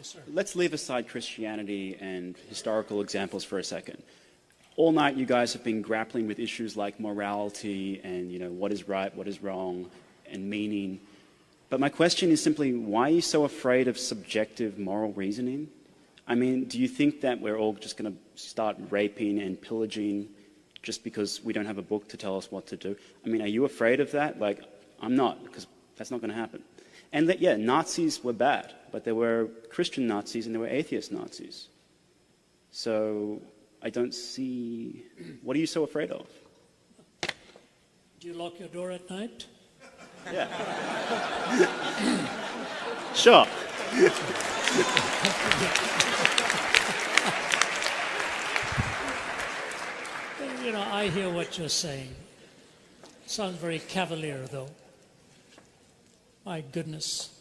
sir. Let's leave aside Christianity and historical examples for a second. All night you guys have been grappling with issues like morality and, what is right, what is wrong, and meaning. But my question is simply, why are you so afraid of subjective moral reasoning? I mean, do you think that we're all just going to start raping and pillaging just because we don't have a book to tell us what to do? I mean, are you afraid of that? Like, I'm not, because that's not going to happen. And that, Nazis were bad, but there were Christian Nazis and there were atheist Nazis. So I don't see, what are you so afraid of? Do you lock your door at night? Yeah. Sure. I hear what you're saying. Sounds very cavalier, though. My goodness.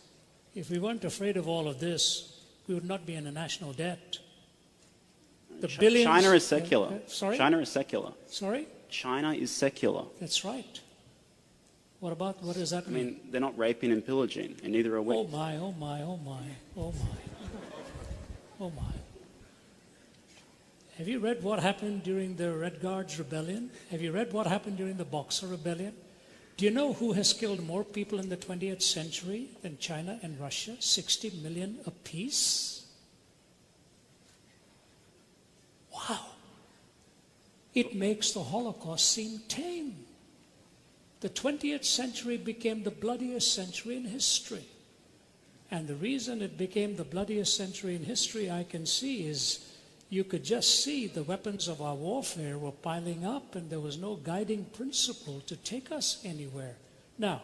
If we weren't afraid of all of this, we would not be in a national debt. The billions... China is secular. Sorry? China is secular. Sorry? China is secular. That's right. What does that mean? I mean, they're not raping and pillaging, and neither are we. Oh my, oh my, oh my, oh my. Oh my. Have you read what happened during the Red Guards Rebellion? Have you read what happened during the Boxer Rebellion? Do you know who has killed more people in the 20th century than China and Russia? 60 million apiece? Wow. It makes the Holocaust seem tame. The 20th century became the bloodiest century in history. And the reason it became the bloodiest century in history, I can see, is you could just see the weapons of our warfare were piling up and there was no guiding principle to take us anywhere. Now,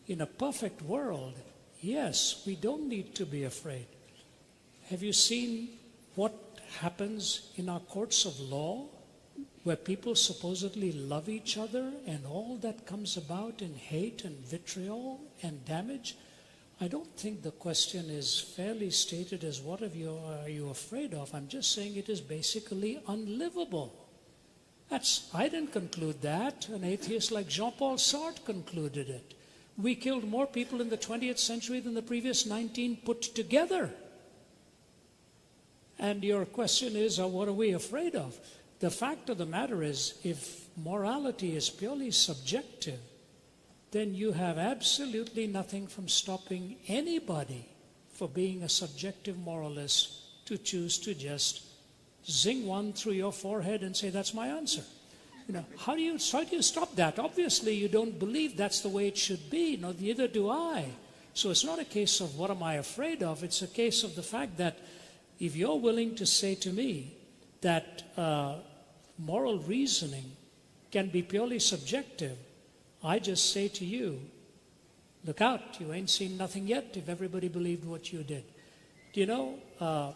in a perfect world, yes, we don't need to be afraid. Have you seen what happens in our courts of law, where people supposedly love each other and all that comes about in hate and vitriol and damage? I don't think the question is fairly stated as what are you afraid of. I'm just saying it is basically unlivable. I didn't conclude that. An atheist like Jean-Paul Sartre concluded it. We killed more people in the 20th century than the previous 19 put together. And your question is, what are we afraid of? The fact of the matter is, if morality is purely subjective, then you have absolutely nothing from stopping anybody for being a subjective moralist to choose to just zing one through your forehead and say, that's my answer. How do you stop that? Obviously, you don't believe that's the way it should be. No, neither do I. So it's not a case of what am I afraid of. It's a case of the fact that if you're willing to say to me that moral reasoning can be purely subjective, I just say to you, look out, you ain't seen nothing yet if everybody believed what you did. Do you know,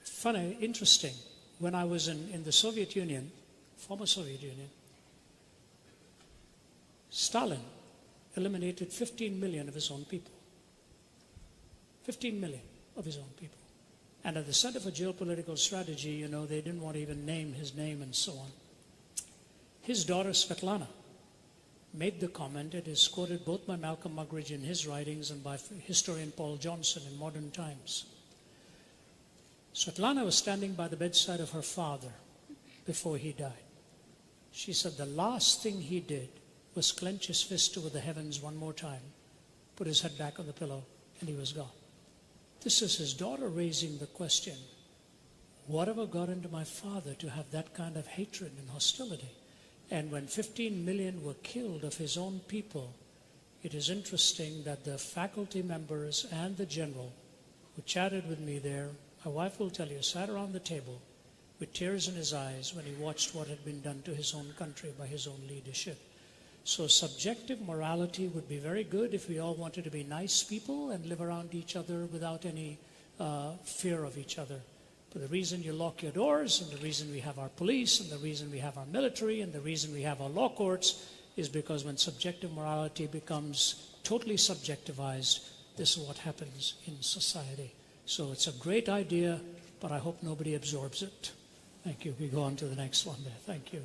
funny, interesting, when I was in the Soviet Union, former Soviet Union, Stalin eliminated 15 million of his own people. 15 million of his own people. And at the Center for Geopolitical Strategy, they didn't want to even name his name and so on. His daughter, Svetlana, made the comment. It is quoted both by Malcolm Muggeridge in his writings and by historian Paul Johnson in Modern Times. Svetlana was standing by the bedside of her father before he died. She said the last thing he did was clench his fist toward the heavens one more time, put his head back on the pillow, and he was gone. This is his daughter raising the question, whatever got into my father to have that kind of hatred and hostility? And when 15 million were killed of his own people, it is interesting that the faculty members and the general who chatted with me there, my wife will tell you, sat around the table with tears in his eyes when he watched what had been done to his own country by his own leadership. So subjective morality would be very good if we all wanted to be nice people and live around each other without any fear of each other. But the reason you lock your doors, and the reason we have our police, and the reason we have our military, and the reason we have our law courts is because when subjective morality becomes totally subjectivized, this is what happens in society. So it's a great idea, but I hope nobody absorbs it. Thank you. We go on to the next one there. Thank you.